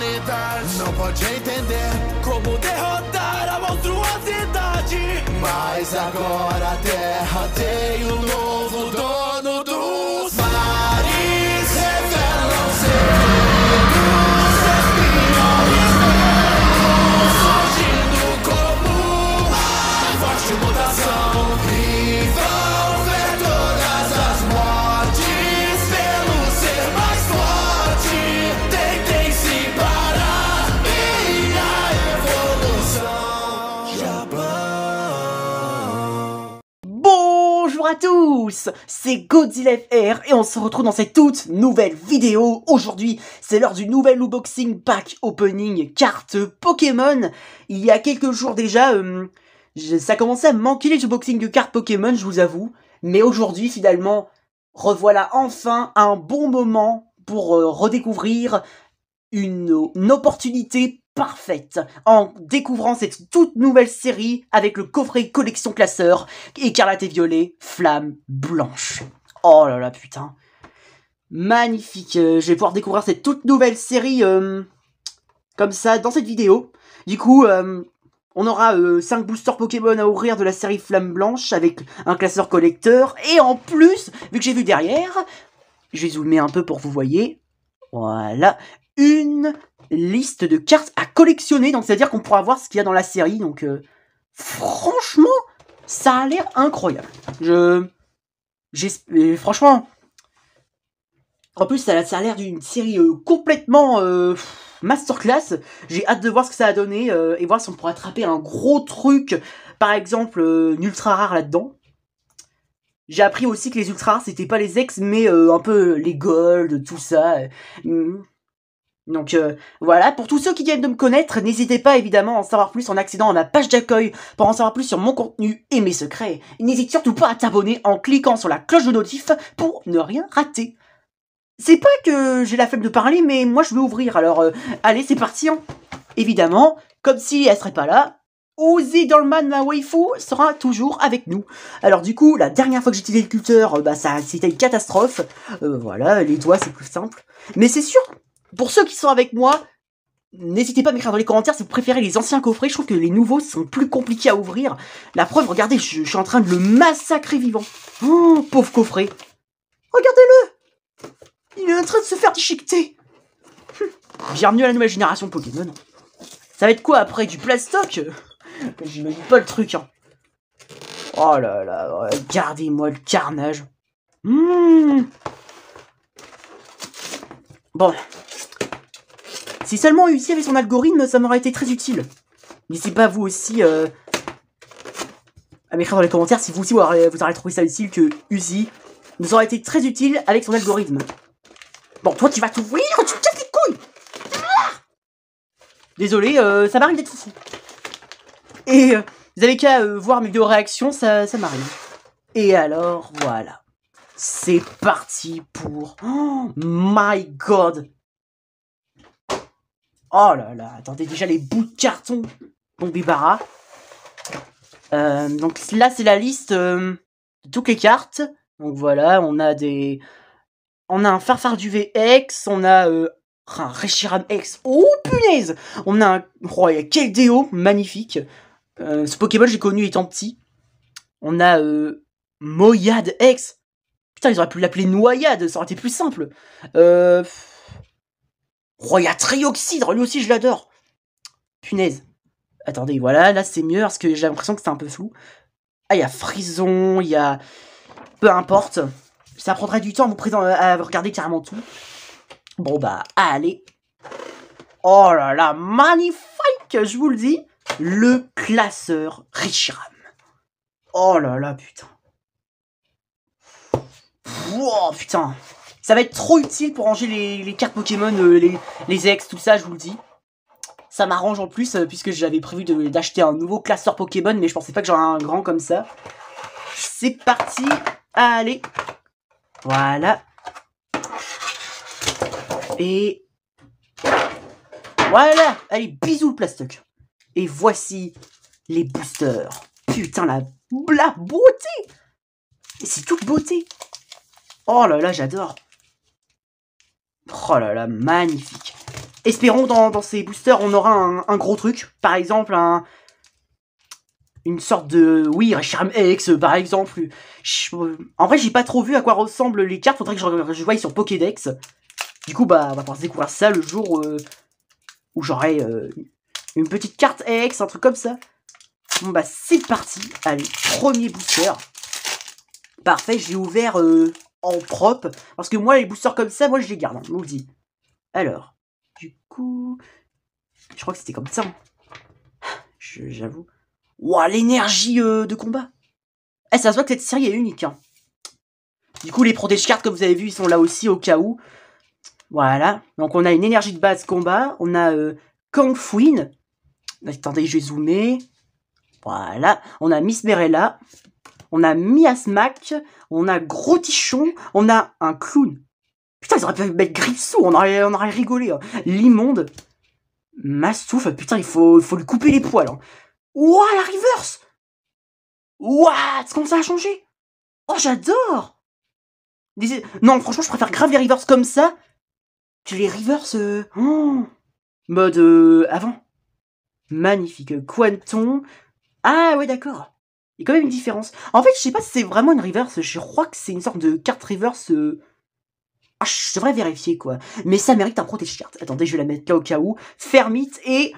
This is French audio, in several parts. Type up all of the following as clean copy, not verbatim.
humanidade não pode entender como derrotar a monstruosidade. Mas agora a Terra tem um novo dono dos mares. Revelam segredos, espiões velhos, surgindo como uma forte mutação. E vão ver todas as mortes pelo ser mais forte. Tentem se parar e a evolução Japão. Bonjour à tous, c'est Godzilla FR et on se retrouve dans cette toute nouvelle vidéo. Aujourd'hui, c'est l'heure du nouvel unboxing pack opening carte Pokémon. Il y a quelques jours déjà, ça commençait à me manquer les unboxings de cartes Pokémon, je vous avoue. Mais aujourd'hui, finalement, revoilà enfin un bon moment pour redécouvrir une opportunité parfaite en découvrant cette toute nouvelle série avec le coffret collection classeur Écarlate et Violet, Flamme Blanche. Oh là là, putain. Magnifique. Je vais pouvoir découvrir cette toute nouvelle série comme ça dans cette vidéo. Du coup, on aura 5 boosters Pokémon à ouvrir de la série Flamme Blanche avec un classeur collecteur. Et en plus, vu que j'ai vu derrière, je vais zoomer un peu pour que vous voyez. Voilà. Une liste de cartes à collectionner, donc c'est-à-dire qu'on pourra voir ce qu'il y a dans la série, donc franchement, ça a l'air incroyable. Franchement, en plus, ça a l'air d'une série complètement masterclass. J'ai hâte de voir ce que ça a donné et voir si on pourra attraper un gros truc, par exemple, une ultra rare là-dedans. J'ai appris aussi que les ultra rares, c'était pas les ex, mais un peu les gold, tout ça. Donc voilà, pour tous ceux qui viennent de me connaître, n'hésitez pas évidemment à en savoir plus en accédant à ma page d'accueil pour en savoir plus sur mon contenu et mes secrets. N'hésite surtout pas à t'abonner en cliquant sur la cloche de notif pour ne rien rater. C'est pas que j'ai la flemme de parler, mais moi je veux ouvrir, alors allez c'est parti hein. Évidemment, comme si elle serait pas là, Uzi Dolman, ma waifu, sera toujours avec nous. Alors du coup, la dernière fois que j'ai utilisé le cutter, c'était une catastrophe. Voilà, les doigts c'est plus simple. Mais c'est sûr, pour ceux qui sont avec moi, n'hésitez pas à m'écrire dans les commentaires si vous préférez les anciens coffrets. Je trouve que les nouveaux sont plus compliqués à ouvrir. La preuve, regardez, je suis en train de le massacrer vivant. Oh, pauvre coffret. Regardez-le. Il est en train de se faire déchiqueter. Bienvenue à la nouvelle génération de Pokémon. Ça va être quoi après, du plastoc? J'imagine pas le truc, hein. Oh là là, regardez-moi le carnage. Bon. Si seulement Uzi avait son algorithme, ça m'aurait été très utile. N'hésitez pas vous aussi à m'écrire dans les commentaires si vous aussi vous aurez trouvé ça utile que Uzi nous aurait été très utile avec son algorithme. Bon, toi tu vas t'ouvrir, tu me casses les couilles. Désolé, ça m'arrive d'être fou. Et vous avez qu'à voir mes vidéos réactions, ça m'arrive. Et alors, voilà. C'est parti pour... Oh my god. Oh là là, attendez, déjà les bouts de carton. Bon débarras. Donc là, c'est la liste de toutes les cartes. Donc voilà, on a un Farfardu VX, on a un Reshiram X. Oh punaise. On a un... Oh, il y a quel déo, magnifique. Ce Pokémon, j'ai connu étant petit. On a Moyade X. Putain, ils auraient pu l'appeler Noyade, ça aurait été plus simple. Oh, il y a Trioxydre, lui aussi je l'adore. Punaise. Attendez, voilà, là c'est mieux parce que j'ai l'impression que c'est un peu flou. Ah, il y a Frison, il y a... Peu importe. Ça prendrait du temps à regarder carrément tout. Bon bah, allez. Oh là là, magnifique, je vous le dis. Le classeur Reshiram. Oh là là, putain. Oh putain. Ça va être trop utile pour ranger les cartes Pokémon, les ex, tout ça, je vous le dis. Ça m'arrange en plus, puisque j'avais prévu d'acheter un nouveau classeur Pokémon, mais je pensais pas que j'aurais un grand comme ça. C'est parti. Allez. Voilà. Et... Voilà. Allez, bisous le plastoc. Et voici les boosters. Putain, la beauté. Et c'est toute beauté. Oh là là, j'adore. Oh là là, magnifique. Espérons dans ces boosters, on aura un gros truc. Par exemple, une sorte de... Oui, Charm X, par exemple. En vrai, j'ai pas trop vu à quoi ressemblent les cartes. Faudrait que je voie sur Pokédex. Du coup, bah, on va pouvoir découvrir ça le jour où j'aurai une petite carte X, un truc comme ça. Bon, bah, c'est parti. Allez, premier booster. Parfait, je l'ai ouvert en propre. Parce que moi, les boosters comme ça, moi, je les garde, hein, je vous le dis. Alors, du coup... Je crois que c'était comme ça. Hein. J'avoue. Ouah, l'énergie de combat. Eh, ça se voit que cette série est unique. Hein. Du coup, les protège-cartes, comme vous avez vu, ils sont là aussi au cas où. Voilà. Donc, on a une énergie de base combat. On a Kang Fuin. Attendez, je vais zoomer. Voilà. On a Miss Merella. On a Miasmack. On a Gros Tichon. On a un clown. Putain, ils auraient pu mettre Gritsou. On aurait rigolé. Hein. L'immonde. Mastouf. Putain, il faut lui couper les poils. Hein. Ouah, la reverse! What? Comment ça a changé? Oh, j'adore! Non, franchement, je préfère grave les reverse comme ça que les reverse mode avant. Magnifique. Quanton. Ah, ouais, d'accord. Il y a quand même une différence. En fait, je sais pas si c'est vraiment une reverse. Je crois que c'est une sorte de carte reverse. Ah, je devrais vérifier, quoi. Mais ça mérite un protège-carte. Attendez, je vais la mettre là au cas où. Fermite et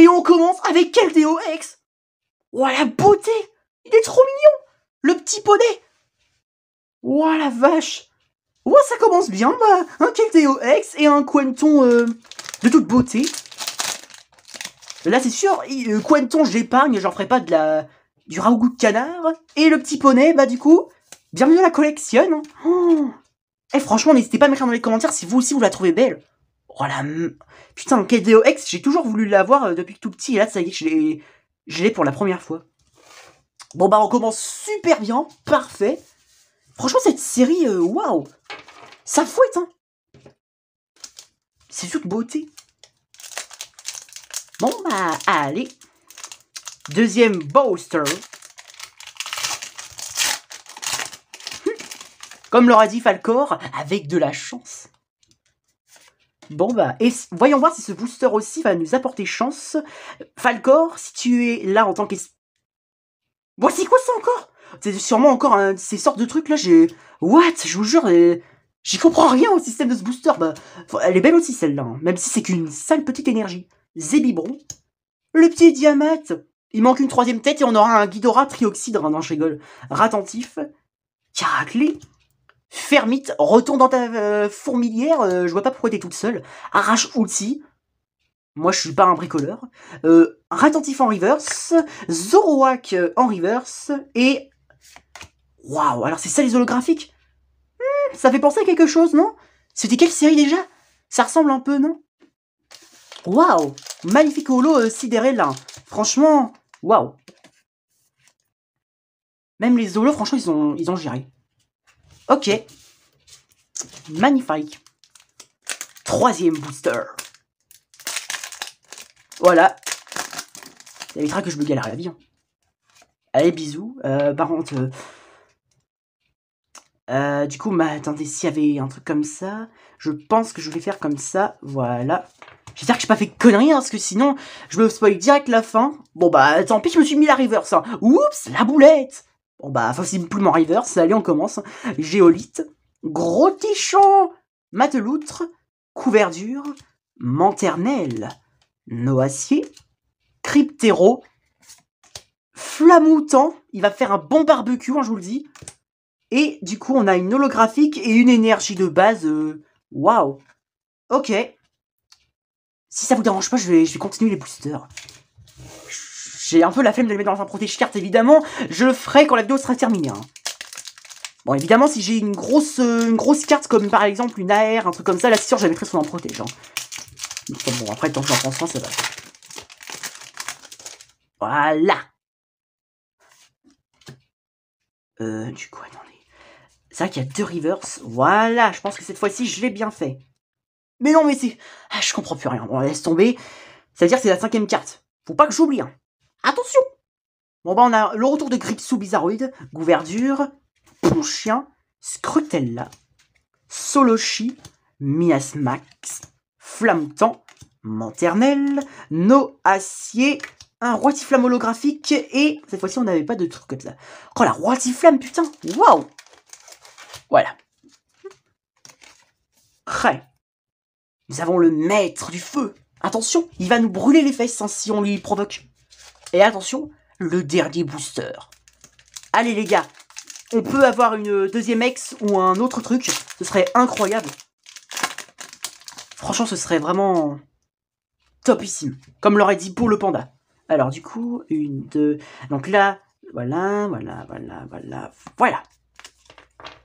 on commence avec Keldeo X. Oh, la beauté! Il est trop mignon! Le petit poney! Oh, la vache! Oh, ça commence bien, bah! Un Keldeo X et un Quanton de toute beauté. Là, c'est sûr, Quanton, je l'épargne, j'en ferai pas du ragoût de canard. Et le petit poney, bah, du coup, bienvenue à la collection. Hein. Oh. Eh, franchement, n'hésitez pas à m'écrire dans les commentaires si vous aussi vous la trouvez belle. Oh, la... Putain, Keldeo X, j'ai toujours voulu l'avoir depuis tout petit, et là, ça y est, je l'ai pour la première fois. Bon, bah, on commence super bien. Parfait. Franchement, cette série, waouh. Ça fouette, hein. C'est toute beauté. Bon, bah, allez. Deuxième booster. Comme l'aura dit Falcor, avec de la chance. Bon, bah, et voyons voir si ce booster aussi va nous apporter chance. Falcor, si tu es là en tant qu'esprit... Bon, c'est quoi ça encore? C'est sûrement encore ces sortes de trucs là, What? Je vous jure, j'y comprends rien au système de ce booster. Bah, elle est belle aussi celle-là, hein, même si c'est qu'une sale petite énergie. Zébibron. Le petit Diamat. Il manque une troisième tête et on aura un Ghidorah trioxydre. Non, je rigole. Ratentif. Caraclé. Fermite. Retourne dans ta fourmilière. Je vois pas pourquoi t'es toute seule. Arrache Ulti. Moi, je suis pas un bricoleur. Ratentif en reverse. Zoroark en reverse. Et... Waouh, alors c'est ça les holographiques? Ça fait penser à quelque chose, non? C'était quelle série déjà? Ça ressemble un peu, non? Waouh, magnifique holo Sidérella. Franchement, waouh. Même les holos, franchement, ils ont géré. Ok. Magnifique. Troisième booster. Voilà. Ça évitera que je me galère la vie. Hein. Allez, bisous. Par contre... du coup, attendez, s'il y avait un truc comme ça, je pense que je vais faire comme ça, voilà. J'espère que j'ai pas fait de conneries, hein, parce que sinon, je me spoil direct la fin. Bon bah, tant pis, je me suis mis la reverse, hein. Oups, la boulette. Bon bah, facilement reverse, allez, on commence. Géolite, Gros Tichon, Mateloutre, Couverture, Manternelle, Noacier, Cryptéro, Flamoutant, il va faire un bon barbecue, hein, je vous le dis. Et du coup, on a une holographique et une énergie de base. Waouh. Ok. Si ça vous dérange pas, je vais continuer les boosters. J'ai un peu la flemme de les mettre dans un protège-carte, évidemment. Je le ferai quand la vidéo sera terminée. Hein. Bon, évidemment, si j'ai une grosse carte, comme par exemple une AR, un truc comme ça, là, c'est sûr, je la mettrai sous un protège. Hein. Bon, après, tant que j'en prends soin, ça va. Voilà. Du coup, attendez. C'est vrai qu'il y a deux reverse. Voilà, je pense que cette fois-ci, je l'ai bien fait. Mais non, mais c'est... Ah, je comprends plus rien. Bon, laisse tomber. Ça veut dire que c'est la 5e carte. Faut pas que j'oublie. Hein. Attention. Bon, bah, on a le retour de Gripsou Bizarroid, Gouverdure, Ponchien, Scrutella, Solochi, Miasmax, Flammetant, Manternelle, No Acier, un Roitiflamme holographique, et cette fois-ci on n'avait pas de truc comme ça. Oh la Roitiflamme, putain, waouh. Voilà. Ouais. Nous avons le maître du feu. Attention, il va nous brûler les fesses hein, si on lui provoque. Et attention, le dernier booster. Allez les gars, on peut avoir une deuxième ex ou un autre truc, ce serait incroyable. Franchement, ce serait vraiment topissime, comme l'aurait dit pour le panda. Alors du coup, une, deux... Donc là, voilà.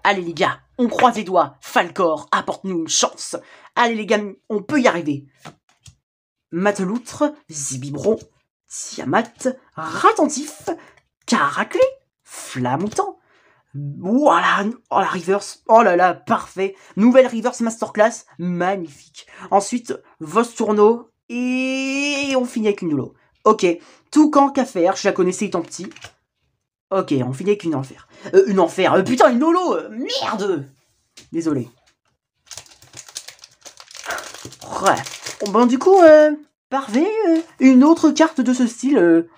Allez les gars, on croise les doigts. Falcor, apporte-nous une chance. Allez les gars, on peut y arriver. Mateloutre, Zibibron, Tiamat, Ratentif, Caraclé, Flamoutant. Voilà, oh la reverse, oh là là, parfait. Nouvelle reverse masterclass, magnifique. Ensuite, Vostourneau, et on finit avec une Nolo. Ok, Toucan qu'à faire, je la connaissais étant petit. Ok, on finit avec une enfer. Putain, une Nolo, merde. Désolé. Ouais. Bon, du coup, parfait, une autre carte de ce style.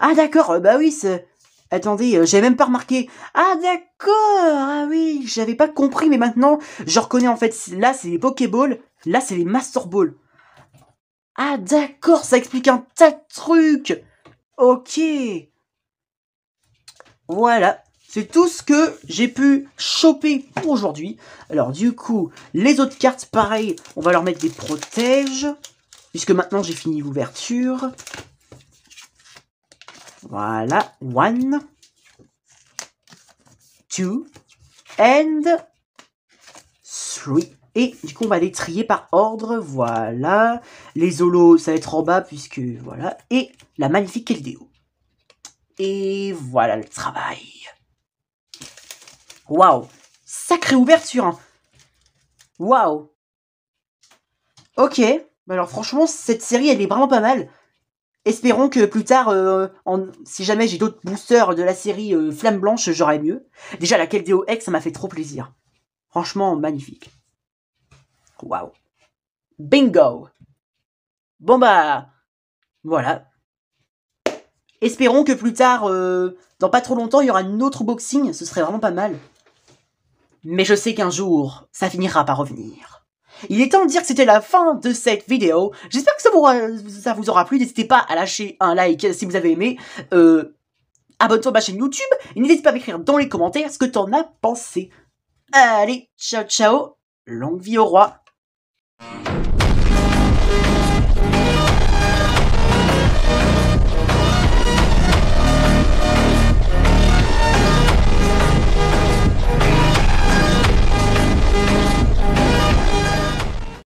Ah d'accord, bah oui, c'est... Attendez, j'avais même pas remarqué. Ah d'accord, ah oui, j'avais pas compris, mais maintenant, je reconnais en fait. Là, c'est les Pokéballs, là, c'est les Master Balls. Ah d'accord, ça explique un tas de trucs. Ok. Voilà, c'est tout ce que j'ai pu choper pour aujourd'hui. Alors du coup, les autres cartes, pareil, on va leur mettre des protèges. Puisque maintenant, j'ai fini l'ouverture. Voilà, 1, 2, and 3. Et du coup, on va les trier par ordre. Voilà. Les holos, ça va être en bas, puisque voilà. Et la magnifique Keldeo. Et voilà le travail. Waouh. Sacrée ouverture. Hein. Waouh. Ok. Alors franchement, cette série, elle est vraiment pas mal. Espérons que plus tard, si jamais j'ai d'autres boosters de la série Flamme Blanche, j'aurai mieux. Déjà, la Keldeo X, ça m'a fait trop plaisir. Franchement, magnifique. Waouh. Bingo. Bon bah, voilà. Espérons que plus tard, dans pas trop longtemps, il y aura une autre boxing. Ce serait vraiment pas mal. Mais je sais qu'un jour, ça finira par revenir. Il est temps de dire que c'était la fin de cette vidéo. J'espère que ça vous aura plu. N'hésitez pas à lâcher un like si vous avez aimé. Abonne-toi à ma chaîne YouTube. Et n'hésite pas à m'écrire dans les commentaires ce que t'en as pensé. Allez, ciao ciao. Longue vie au roi.